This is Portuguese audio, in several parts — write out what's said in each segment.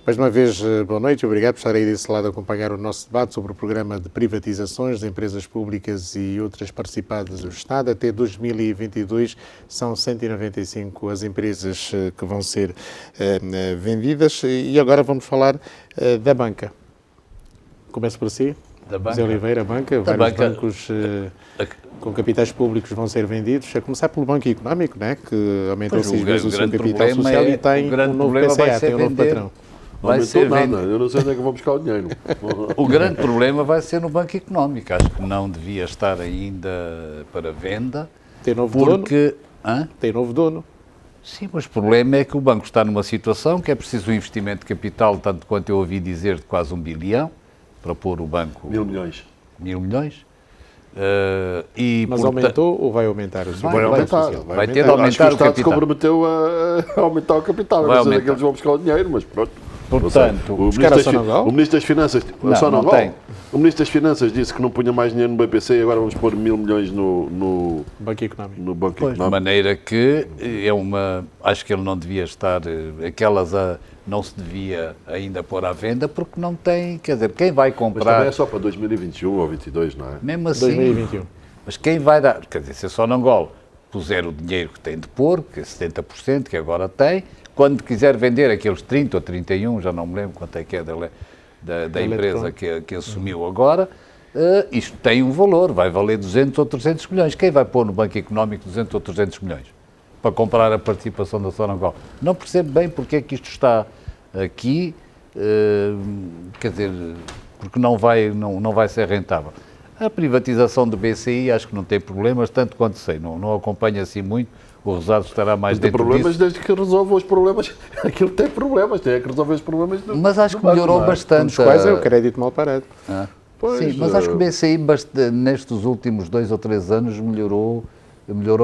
Mais uma vez, boa noite e obrigado por estar aí desse lado a acompanhar o nosso debate sobre o programa de privatizações de empresas públicas e outras participadas do Estado. Até 2022 são 195 as empresas que vão ser vendidas e agora vamos falar da banca. Começo por si. Da banca. José Oliveira, a banca. Vários bancos com capitais públicos vão ser vendidos. A começar pelo Banco Económico, né, que aumentou 6 vezes o seu capital social e tem um novo PCA, tem um novo patrão. Vai ser nada, eu não sei onde é que vou buscar o dinheiro. O grande problema vai ser no Banco Económico. Acho que não devia estar ainda para venda. Tem novo porque, dono? Tem novo dono. Sim, mas o problema é que o banco está numa situação que é preciso um investimento de capital, tanto quanto eu ouvi dizer, de quase 1 bilhão, para pôr o banco... 1.000 milhões. 1.000 milhões. Mas aumentou ou vai aumentar? Vai aumentar. Vai ter de aumentar o capital. O Estado se comprometeu a aumentar o capital. Não sei que eles vão buscar o dinheiro, mas pronto. Portanto, o Ministro das Finanças... não tem. O Ministro das Finanças disse que não punha mais dinheiro no BPC e agora vamos pôr 1.000 milhões no Banco Económico. No Banco Económico. De maneira que é uma... Acho que ele não devia estar... não se devia ainda pôr à venda porque não tem... Quer dizer, quem vai comprar... Mas também é só para 2021 ou 2022, não é? Mesmo assim... 2021. Mas quem vai dar... Quer dizer, se a Sonangol puser o dinheiro que tem de pôr, que é 70%, que agora tem, quando quiser vender aqueles 30 ou 31, já não me lembro quanto é que é da empresa que assumiu agora, isto tem um valor, vai valer 200 ou 300 milhões. Quem vai pôr no Banco Económico 200 ou 300 milhões para comprar a participação da Sonangol? Não percebo bem porque é que isto está aqui, quer dizer, porque não vai ser rentável. A privatização do BCI acho que não tem problemas, tanto quanto sei, não acompanho assim muito. O Rosado estará mais dentro disso. Tem problemas desde que resolva os problemas. Aquilo tem problemas, tem que resolver os problemas do Mas acho que melhorou bastante. Um dos quais é o crédito mal parado. Sim, mas acho que o BCI, nestes últimos 2 ou 3 anos, melhorou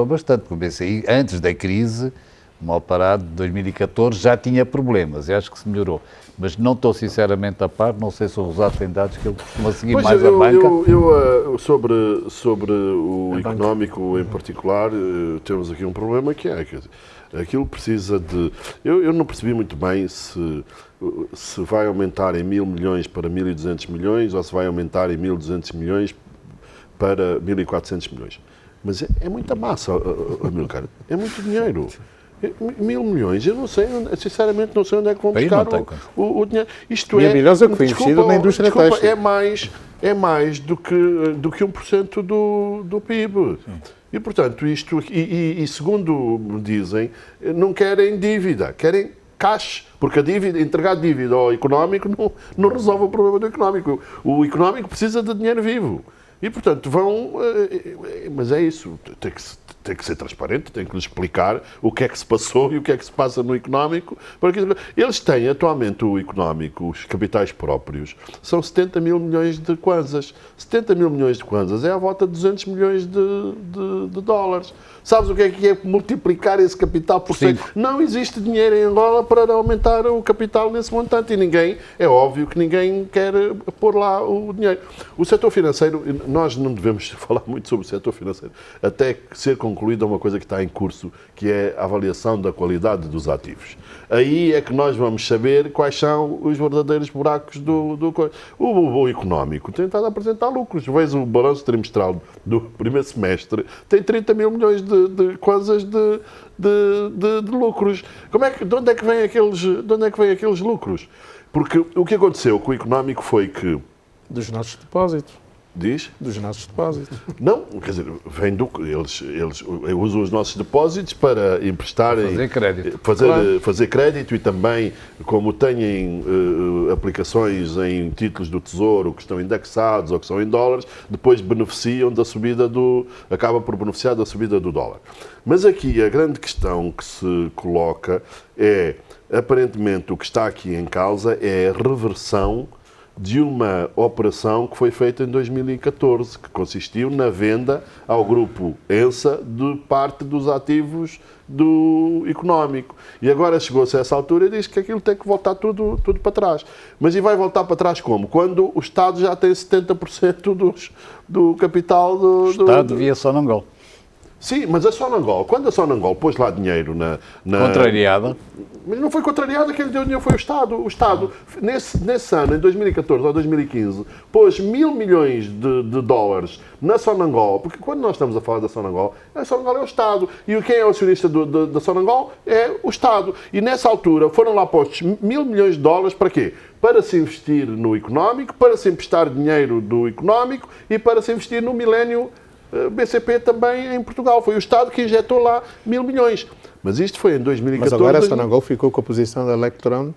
bastante. Porque o BCI, antes da crise, mal parado, de 2014, já tinha problemas. E acho que se melhorou. Mas não estou sinceramente a par, não sei se o Rosado tem dados que ele costuma seguir mais a banca. Sobre o económico em particular, temos aqui um problema que é, quer dizer, aquilo precisa de... Eu não percebi muito bem se vai aumentar em 1.000 milhões para 1.200 milhões ou se vai aumentar em 1.200 milhões para 1.400 milhões. Mas é muita massa, Amilcar, é muito dinheiro. 1.000 milhões, eu não sei, sinceramente não sei onde é que vão buscar o dinheiro. Isto 1.000 milhões é o que foi investido na indústria têxtil. É mais do que 1% do PIB. Sim. E, portanto, segundo me dizem, não querem dívida, querem cash, porque entregar dívida ao económico não resolve o problema do económico. O económico precisa de dinheiro vivo. E, portanto, mas é isso, tem que ser transparente, tem que lhes explicar o que é que se passou e o que é que se passa no económico. Porque eles têm atualmente o económico, os capitais próprios, são 70 mil milhões de kwanzas. 70 mil milhões de kwanzas é à volta de 200 milhões de dólares. Sabes o que é multiplicar esse capital por 100? Não existe dinheiro em Angola para aumentar o capital nesse montante e é óbvio que ninguém quer pôr lá o dinheiro. O setor financeiro, nós não devemos falar muito sobre o setor financeiro, até ser concluída uma coisa que está em curso, que é a avaliação da qualidade dos ativos. Aí é que nós vamos saber quais são os verdadeiros buracos o económico tem estado a apresentar lucros. Vês o balanço trimestral do primeiro semestre, tem 30 mil milhões de kwanzas de lucros. De onde é que vêm aqueles lucros? Porque o que aconteceu com o económico foi que... Dos nossos depósitos. Diz? Dos nossos depósitos. Não, quer dizer, eles usam os nossos depósitos para emprestarem... Fazer crédito. Fazer crédito e também, como têm aplicações em títulos do Tesouro que estão indexados ou que são em dólares, depois beneficiam da subida acaba por beneficiar da subida do dólar. Mas aqui a grande questão que se coloca é, aparentemente, o que está aqui em causa é a reversão de uma operação que foi feita em 2014, que consistiu na venda ao grupo ENSA de parte dos ativos do económico. E agora chegou-se a essa altura e diz que aquilo tem que voltar tudo para trás. Mas e vai voltar para trás como? Quando o Estado já tem 70% do capital do... O Estado via Sonangol. Sim, mas a Sonangol, quando a Sonangol pôs lá dinheiro Contrariada. Mas não foi contrariada, quem lhe deu dinheiro foi o Estado. O Estado, nesse ano, em 2014 ou 2015, pôs 1.000 milhões de dólares na Sonangol, porque quando nós estamos a falar da Sonangol, a Sonangol é o Estado. E quem é o acionista da Sonangol é o Estado. E nessa altura foram lá postos 1.000 milhões de dólares para quê? Para se investir no económico, para se emprestar dinheiro do económico e para se investir no milénio BCP também em Portugal. Foi o Estado que injetou lá 1.000 milhões. Mas isto foi em 2014. Mas agora a Sonangol ficou com a posição da Electron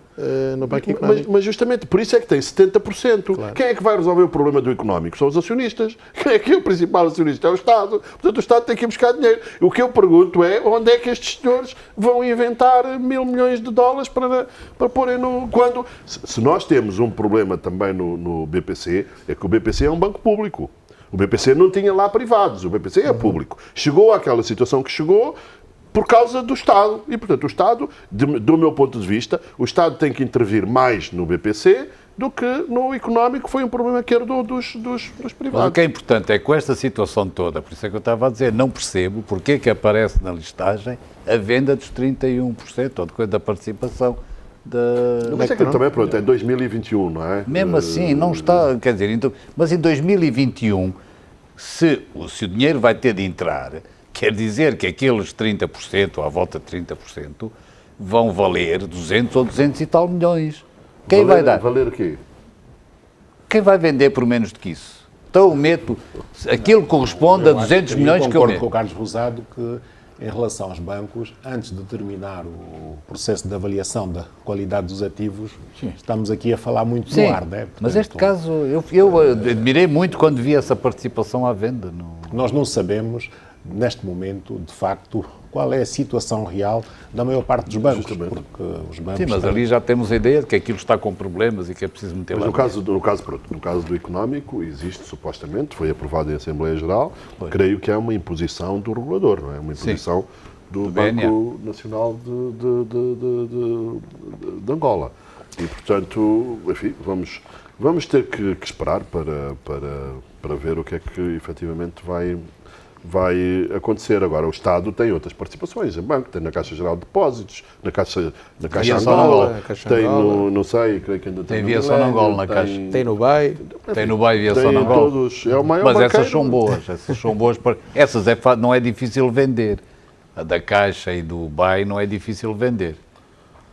no Banco Económico. Mas justamente por isso é que tem 70%. Claro. Quem é que vai resolver o problema do económico? São os acionistas. Quem é que é o principal acionista? É o Estado. Portanto, o Estado tem que ir buscar dinheiro. O que eu pergunto é onde é que estes senhores vão inventar 1.000 milhões de dólares para porem no... Quando, se nós temos um problema também no BPC, é que o BPC é um banco público. O BPC não tinha lá privados, o BPC é público. Chegou àquela situação que chegou por causa do Estado. E, portanto, o Estado, do meu ponto de vista, o Estado tem que intervir mais no BPC do que no económico, foi um problema que herdou dos privados. Mas o que é importante é que com esta situação toda, por isso é que eu estava a dizer, não percebo porque é que aparece na listagem a venda dos 31% ou de coisa da participação da... Mas é que também, pronto, é 2021, não é? Mesmo assim, não está, quer dizer, então, mas em 2021, se o dinheiro vai ter de entrar, quer dizer que aqueles 30%, ou à volta de 30%, vão valer 200 ou 200 e tal milhões. Quem vai dar? Valer o quê? Quem vai vender por menos do que isso? Então eu meto, aquilo corresponde a 200 milhões que eu concordo meto. com o Carlos Rosado que, em relação aos bancos, antes de terminar o processo de avaliação da qualidade dos ativos, estamos aqui a falar muito Sim, no ar, não é? Portanto, mas este caso, eu admirei muito quando vi essa participação à venda. nós não sabemos, neste momento, de facto, qual é a situação real da maior parte dos bancos. Justamente. Porque os bancos Sim, mas ali já temos a ideia de que aquilo está com problemas e que é preciso meter Mas lá. no caso do económico, existe supostamente, foi aprovado em Assembleia Geral, creio que é uma imposição do regulador, não é? Uma imposição do Banco Nacional de Angola. E, portanto, enfim, vamos ter que esperar para ver o que é que efetivamente vai acontecer. Agora, o Estado tem outras participações em banco, tem na Caixa Geral de Depósitos, na Caixa Angola, tem no, não sei, creio que ainda Tem no via Milênio, Sonangol na Caixa. Tem no BAE. Tem no BAE via tem Sonangol. todos, é o maior Mas banqueiro. essas são boas. Essas não é difícil vender. A da Caixa e do BAE não é difícil vender.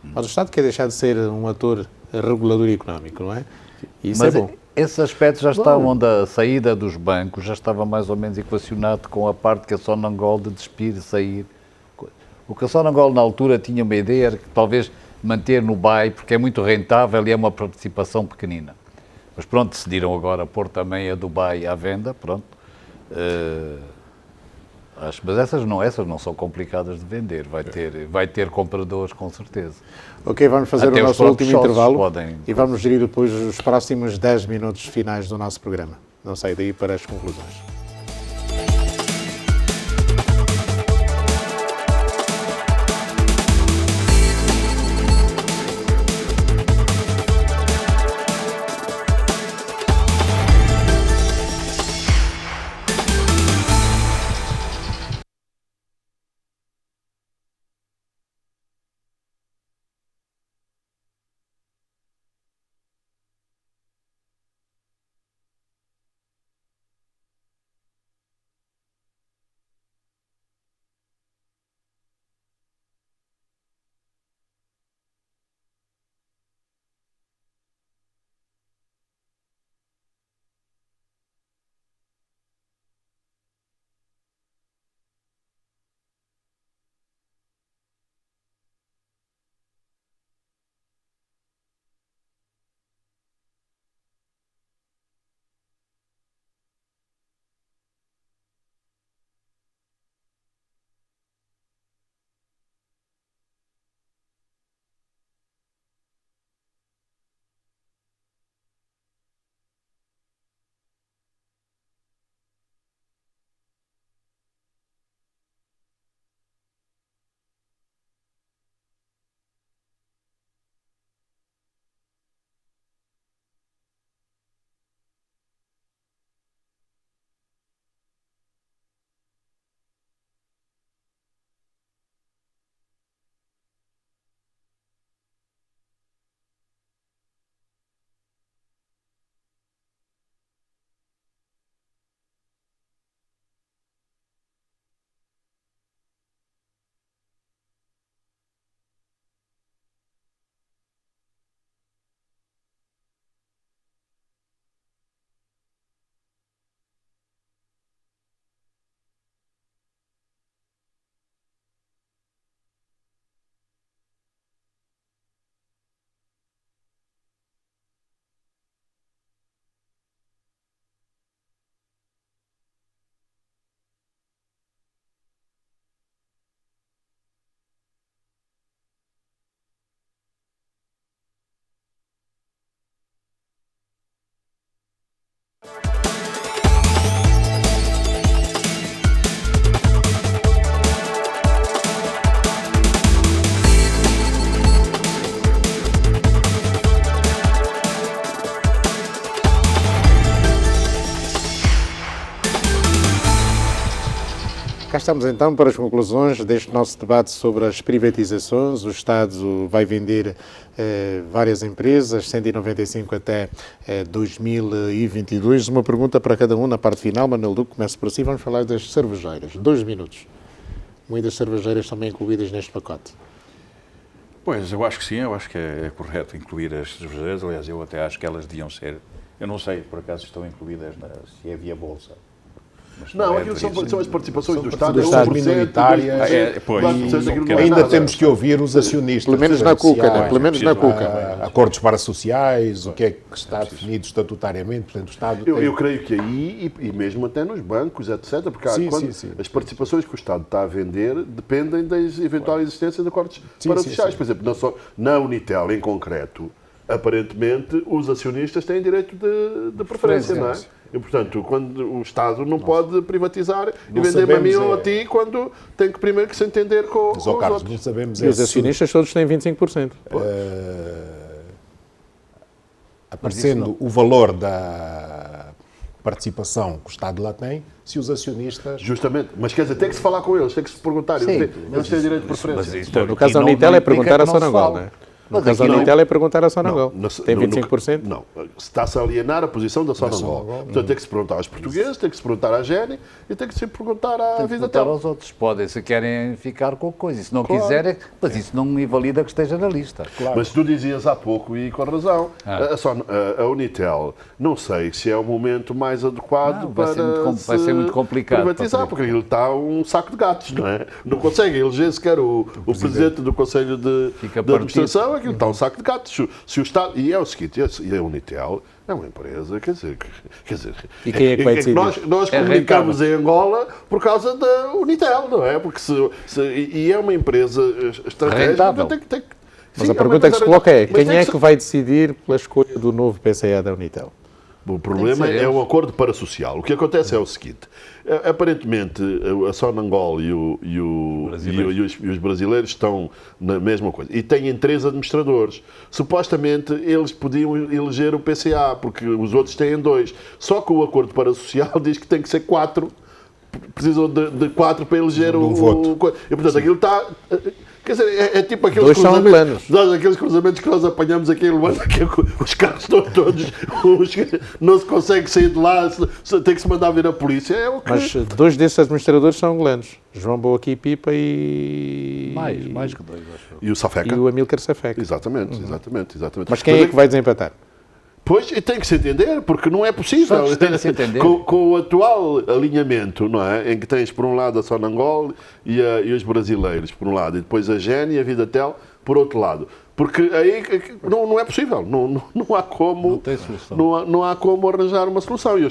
Mas o Estado quer deixar de ser um ator regulador económico, não é? E isso Mas é bom. esse aspecto já está onde a saída dos bancos já estava mais ou menos equacionado com a parte que a Sonangol de despir, sair. O que a Sonangol na altura tinha uma ideia era que talvez manter no BAE, porque é muito rentável e é uma participação pequenina. Mas pronto, decidiram agora pôr também a do BAE à venda, pronto. Mas essas não são complicadas de vender, vai ter compradores com certeza. Ok, vamos fazer Até o os nosso próprios último sócios intervalo podem- e vamos gerir depois os próximos 10 minutos finais do nosso programa. Não sai daí para as conclusões. estamos então para as conclusões deste nosso debate sobre as privatizações. O Estado vai vender várias empresas, 195 até 2022. Uma pergunta para cada um na parte final. Manuel Duque, começo por si. Vamos falar das cervejeiras. 2 minutos. Muitas cervejeiras também incluídas neste pacote. Pois, eu acho que sim, eu acho que é correto incluir as cervejeiras. Aliás, eu até acho que elas deviam ser. Eu não sei, por acaso, estão incluídas se é via Bolsa. Não, aquilo são as participações do Estado, do Estado minoritárias. Ainda temos que ouvir os acionistas. Pelo menos na CUCA, né? Pelo menos na CUCA. Acordos parasociais, o que é que está definido estatutariamente. Portanto, o Estado eu creio que aí, e mesmo até nos bancos, etc., porque as participações que o Estado está a vender dependem da eventual existência de acordos parasociais. Por exemplo, na Unitel, em concreto, aparentemente, os acionistas têm direito de preferência, não é? E, portanto, quando o Estado não pode privatizar e vender-me a mim ou a ti quando tem que primeiro que se entender com os outros. Não sabemos e os acionistas todos têm 25%. Aparecendo o valor da participação que o Estado lá tem, se os acionistas... Justamente. Mas quer dizer, tem que se falar com eles, tem que se perguntar. Eles têm direito de preferência. No caso da Unitel é perguntar a Sonangol, não é? No caso da Unitel é perguntar a Sonangol. Tem 25%? Não. Está-se a alienar a posição da Sonangol. Portanto, tem que se perguntar aos portugueses, tem que se perguntar à GENI e tem que se perguntar à Visatel. Aos outros. Podem, se querem ficar com a coisa. E se não quiserem, mas isso não invalida que esteja na lista. Claro. Mas tu dizias há pouco, e com razão, a Unitel, não sei se é o momento mais adequado vai ser muito complicado privatizar, porque aquilo está um saco de gatos, não é? Não consegue eleger sequer o presidente do Conselho de Administração. Aquilo está um saco de gatos. Se o Estado, e é o seguinte, e a Unitel é uma empresa, quer dizer... E quem é que vai decidir? Nós comunicamos em Angola por causa da Unitel, não é? Porque e é uma empresa estratégica, tem mas a pergunta que se coloca é, quem é que vai decidir pela escolha do novo PCA da Unitel? O problema é um acordo parasocial. O que acontece é o seguinte, aparentemente a Sonangol e os brasileiros estão na mesma coisa e têm 3 administradores. Supostamente eles podiam eleger o PCA, porque os outros têm 2. Só que o acordo parasocial diz que tem que ser 4. Precisam de 4 para eleger o voto. E portanto aquilo está... Quer dizer, é tipo aqueles cruzamentos que nós apanhamos aqui em Luanda, que os carros estão todos, não se consegue sair de lá, tem que se mandar vir a polícia. Mas 2 desses administradores são angolanos, João Boaqui Pipa e... Mais que 2, acho. E o Safeca. E o Amílcar Safeca. Exatamente. Mas quem é que vai desempatar? Pois, e tem que se entender, porque não é possível. Com o atual alinhamento, não é? Em que tens, por um lado, a Sonangol e os brasileiros, por um lado, e depois a GEN e a Vidatel, por outro lado. Porque aí não é possível. Não há como... Não tem solução. Não há como arranjar uma solução. E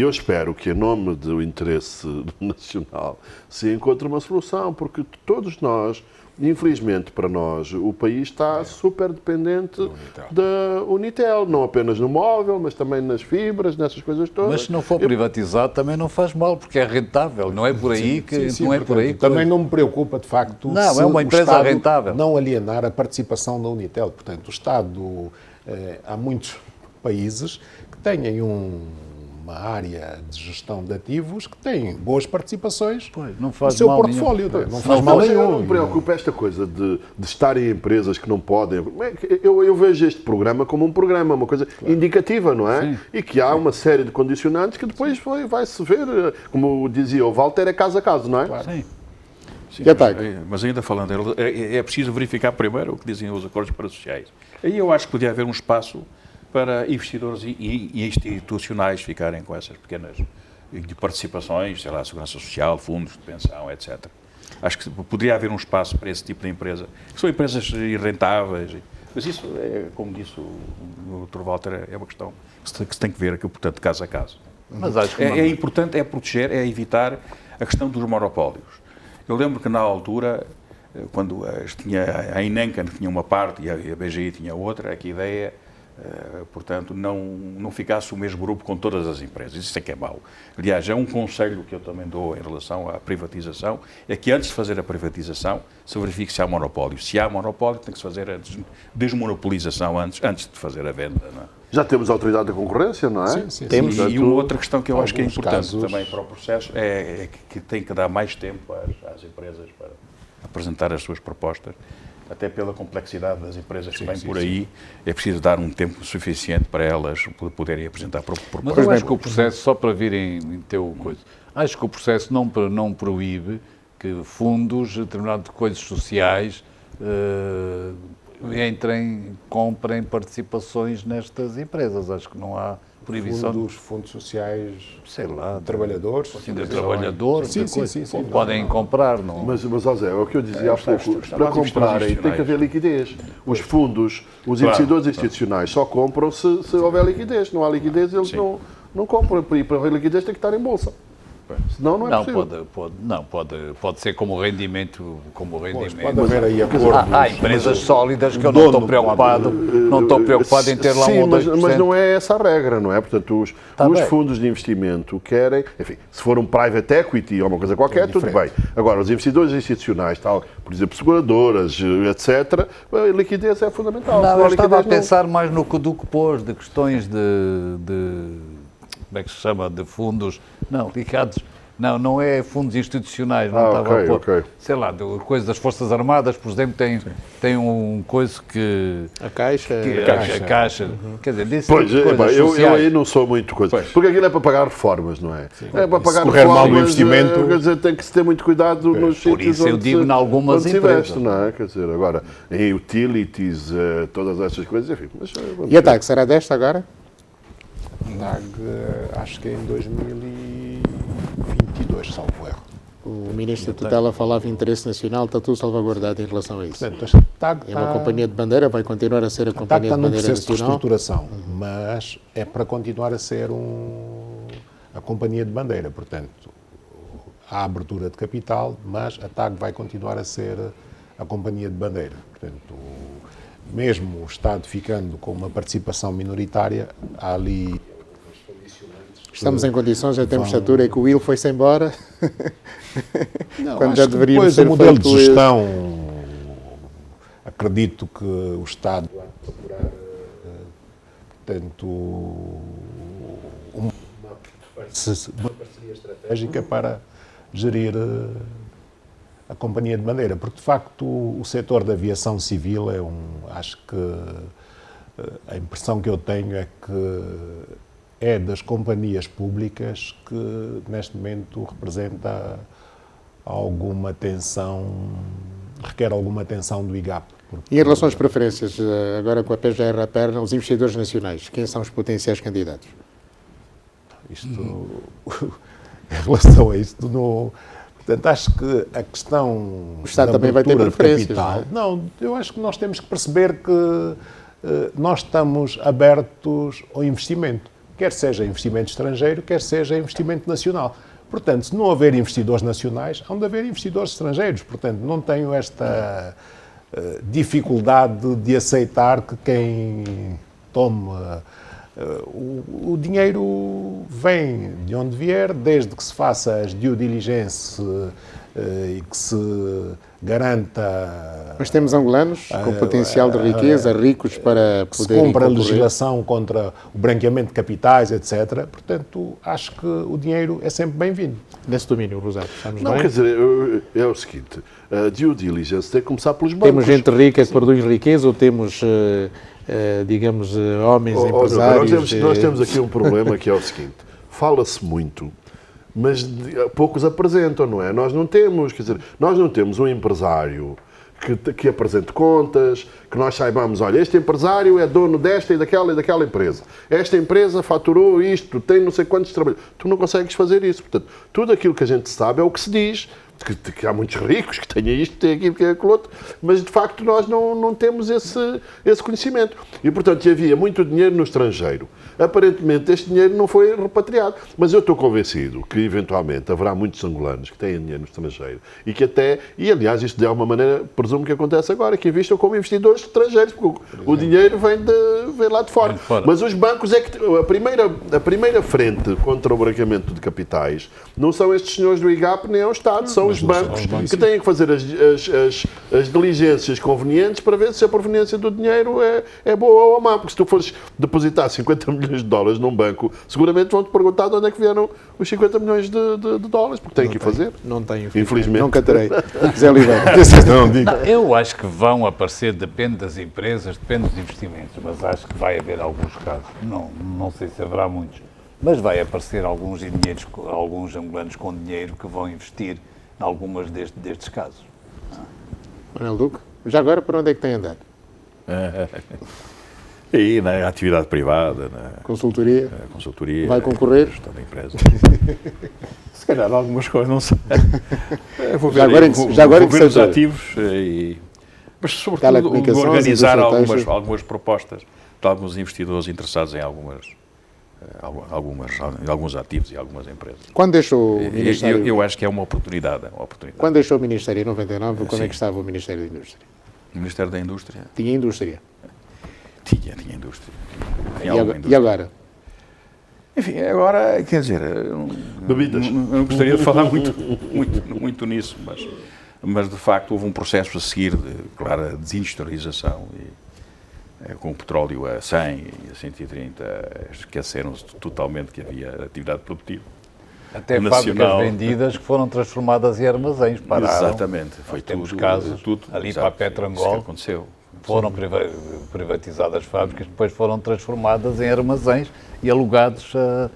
eu espero que, em nome do interesse nacional, se encontre uma solução, porque todos nós... Infelizmente, para nós, o país está super dependente da Unitel, não apenas no móvel, mas também nas fibras, nessas coisas todas. Mas se não for privatizado também não faz mal, porque é rentável, não é por aí que... Também não me preocupa, de facto, não, é uma empresa rentável. Não alienar a participação da Unitel. Portanto, o Estado, há muitos países que têm uma área de gestão de ativos que tem boas participações no seu portfólio. Não faz mal nenhum. Não me preocupa esta coisa de estar em empresas que não podem... Eu vejo este programa como um programa, uma coisa indicativa, não é? Sim. E que há uma série de condicionantes que depois vai-se ver, como dizia o Walter, é caso a caso, não é? Claro. Sim. Mas ainda falando, é preciso verificar primeiro o que dizem os acordos parasociais. Aí eu acho que podia haver um espaço para investidores e institucionais ficarem com essas pequenas de participações, sei lá, segurança social, fundos de pensão, etc. Acho que poderia haver um espaço para esse tipo de empresa, que são empresas irrentáveis, mas isso, como disse o Dr. Walter, é uma questão que se tem que ver aqui, portanto, caso a caso. Mas acho que é importante, é proteger, é evitar a questão dos monopólios. Eu lembro que na altura, quando tinha a Inenca tinha uma parte e a BGI tinha outra, que a ideia... portanto, não ficasse o mesmo grupo com todas as empresas. Isso é que é mau. Aliás, é um conselho que eu também dou em relação à privatização, é que antes de fazer a privatização, se verifique se há monopólio. Se há monopólio, tem que se fazer a desmonopolização antes de fazer a venda. Não é? Já temos a autoridade da concorrência, não é? Sim, sim, Temos. sim. E uma outra questão que eu acho que é alguns importante casos- também para o processo é que tem que dar mais tempo às empresas para apresentar as suas propostas, até pela complexidade das empresas que vêm por aí, é preciso dar um tempo suficiente para elas poderem apresentar propostas. Mas eu acho que o processo, só para virem em teu coisa, acho que o processo não proíbe que fundos, determinado de coisas sociais, comprem participações nestas empresas. Acho que não há proibição. Fundos sociais, Sei lá, de trabalhadores. de trabalhadores, Sim, de sim, coisa. sim, sim. Podem comprar, não. Mas ó Zé, é o que eu dizia há pouco, está para mais investidores comprarem tem institucionais. que haver liquidez. Os fundos, os investidores institucionais só compram se houver liquidez. Não há liquidez, eles não compram. E para haver liquidez tem que estar em bolsa. Senão não é Não, possível. pode ser como rendimento. Pode haver aí acordos. Há empresas sólidas que eu não estou preocupado, em ter lá Sim, um ou 2%. mas não é essa a regra, não é? Portanto, os bem. fundos de investimento querem, enfim, se for um private equity ou uma coisa qualquer, tudo bem. Agora, os investidores institucionais, tal, por exemplo, seguradoras, etc., a liquidez é fundamental. Não, Senão eu a estava a liquidez pensar mais no que pôs, de questões de como é que se chama, de fundos, não, ligados, não é fundos institucionais, não estava a pôr, ok. sei lá, coisas das Forças Armadas, por exemplo, tem um coisa que... A Caixa. A Caixa, quer dizer, desse Pois, tipo de coisas eu sociais. aí não sou muito coisa. Porque aquilo é para pagar reformas, não é? É para pagar Se correr mal o investimento- quer dizer, tem que se ter muito cuidado nos Por sítios isso eu onde digo se- em algumas onde se empresas. investe, não é? Quer dizer, agora, em utilities, todas essas coisas, enfim. Mas, E a TAG, será desta agora? TAG, acho que é em 2022, salvo erro. O Ministro da Tutela falava em interesse nacional, está tudo salvaguardado em relação a isso. Portanto, a TAG É uma companhia de bandeira, vai continuar a ser a TAG companhia está de num bandeira processo de nacional. reestruturação, mas é para continuar a ser a companhia de bandeira. Portanto, há abertura de capital, mas a TAG vai continuar a ser a companhia de bandeira. Portanto, mesmo o Estado ficando com uma participação minoritária, há ali... Estamos em condições, já temos estatura, e que o Will foi-se embora. Não, Quando acho já que deveríamos depois ter o modelo feito de gestão, acredito que o Estado vai procurar, portanto, uma parceria estratégica para gerir a companhia de bandeira, porque de facto o setor da aviação civil acho que a impressão que eu tenho é que é das companhias públicas que neste momento representa alguma tensão, requer alguma atenção do IGAP. E em relação às preferências, agora com a PGR à perna, os investidores nacionais, quem são os potenciais candidatos? Isto, em relação a isto, portanto, acho que a questão O Estado da também vai ter abertura de preferências, capital, não, eu acho que nós temos que perceber que nós estamos abertos ao investimento, quer seja investimento estrangeiro, quer seja investimento nacional. Portanto, se não houver investidores nacionais, hão de haver investidores estrangeiros. Portanto, não tenho esta dificuldade de aceitar que quem tome o dinheiro vem de onde vier, desde que se faça as due diligence e que se garanta... Mas temos angolanos com potencial de riqueza, ricos para se poderem cumpra a concorrer. legislação contra o branqueamento de capitais, etc. Portanto, acho que o dinheiro é sempre bem-vindo. Nesse domínio, Rosário, estamos Não, bem? quer dizer, é o seguinte, a due diligence tem que começar pelos bancos. Temos gente rica que produz riqueza ou temos, digamos, homens empresários? Nós temos aqui um problema que é o seguinte, fala-se muito, mas poucos apresentam, não é? Nós não temos, quer dizer, nós não temos um empresário que apresente contas, que nós saibamos, olha, este empresário é dono desta e daquela empresa. Esta empresa faturou isto, tem não sei quantos trabalhadores. Tu não consegues fazer isso. Portanto, tudo aquilo que a gente sabe é o que se diz, que há muitos ricos que têm isto, têm aquilo, que é aquilo outro, mas de facto nós não temos esse conhecimento. E, portanto, havia muito dinheiro no estrangeiro. Aparentemente, este dinheiro não foi repatriado. Mas eu estou convencido que, eventualmente, haverá muitos angolanos que têm dinheiro no estrangeiro e que e aliás, isto de alguma maneira, presumo que acontece agora, que investam como investidores estrangeiros, porque o dinheiro vem lá de fora. Mas os bancos é que a primeira frente contra o branqueamento de capitais não são estes senhores do IGAP nem é o Estado, são os bancos que têm que fazer as diligências convenientes para ver se a proveniência do dinheiro é boa ou má. Porque se tu fores depositar 50 milhões de dólares num banco, seguramente vão-te perguntar de onde é que vieram os 50 milhões de dólares, porque têm que fazer. Não tenho. Infelizmente. Nunca terei. Zé Oliveira. Não, digo. Eu acho que vão aparecer, depende das empresas, depende dos investimentos, mas acho que vai haver alguns casos, não sei se haverá muitos, mas vai aparecer alguns angolanos com dinheiro que vão investir em algumas destes casos. Manuel Duque, já agora para onde é que tem andado? E na atividade privada, na Consultoria? consultoria. Vai concorrer? Gestão da empresa. Se calhar algumas coisas, não sei. Vou ver, já agora vou ver os ativos mas sobretudo organizar algumas propostas de alguns investidores interessados em alguns ativos e algumas empresas. Quando deixou o Ministério? Eu acho que é uma oportunidade. Quando deixou o Ministério em 99, como é que estava o Ministério da Indústria? O Ministério da Indústria? Tinha indústria? Tinha indústria. E agora? Enfim, agora, quer dizer, bebidas. Não gostaria de falar muito nisso, mas de facto houve um processo a seguir de clara desindustrialização e com o petróleo a 100 e a 130 esqueceram-se totalmente que havia atividade produtiva. Até fábricas vendidas que foram transformadas em armazéns, pararam. Exatamente, foi temos casos ali para a Petrangol, aconteceu. Foram privatizadas fábricas, depois foram transformadas em armazéns e alugados a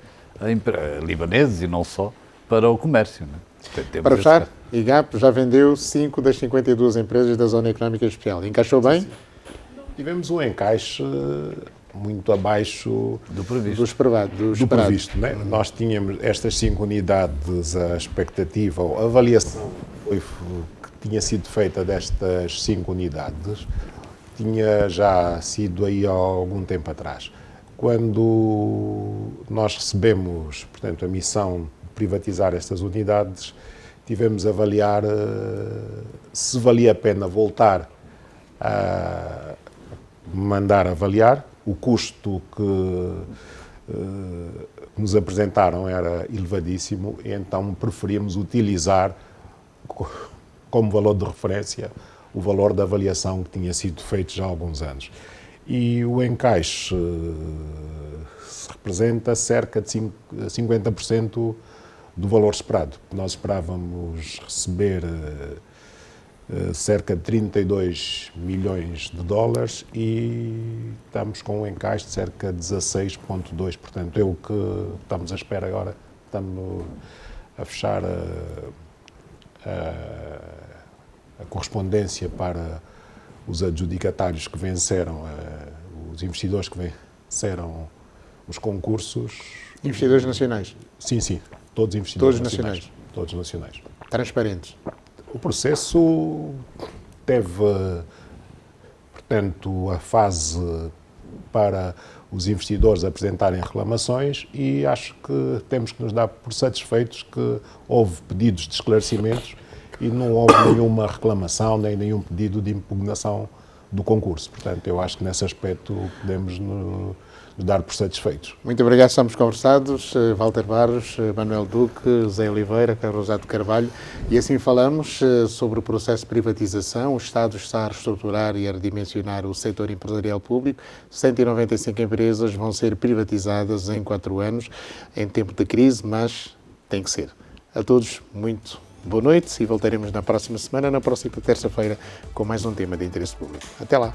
libaneses e não só, para o comércio. Para fechar, IGAP já vendeu 5 das 52 empresas da Zona Económica Especial. Encaixou bem? Tivemos um encaixe muito abaixo do previsto. Né? Nós tínhamos estas 5 unidades, a expectativa, a avaliação que tinha sido feita destas 5 unidades, tinha já sido aí há algum tempo atrás. Quando nós recebemos, portanto, a missão de privatizar estas unidades, tivemos a avaliar se valia a pena voltar a mandar avaliar. O custo que nos apresentaram era elevadíssimo, e então preferíamos utilizar como valor de referência o valor da avaliação que tinha sido feito já há alguns anos. E o encaixe representa cerca de 50% do valor esperado. Nós esperávamos receber cerca de 32 milhões de dólares e estamos com um encaixe de cerca de 16,2. Portanto, é o que estamos à espera agora. Estamos a fechar a correspondência para os adjudicatários que venceram, os investidores que venceram os concursos. Investidores nacionais? Sim, todos investidores nacionais. Todos nacionais. Transparentes. O processo teve, portanto, a fase para os investidores apresentarem reclamações e acho que temos que nos dar por satisfeitos que houve pedidos de esclarecimentos e não houve nenhuma reclamação nem nenhum pedido de impugnação do concurso. Portanto, eu acho que nesse aspecto podemos nos dar por satisfeitos. Muito obrigado, estamos conversados. Walter Barros, Manuel Duque, Zé Oliveira, Carlos Rosado Carvalho, e assim falamos sobre o processo de privatização. O Estado está a reestruturar e a redimensionar o setor empresarial público. 195 empresas vão ser privatizadas em 4 anos, em tempo de crise, mas tem que ser. A todos, muito boa noite e voltaremos na próxima semana, na próxima terça-feira, com mais um tema de interesse público. Até lá!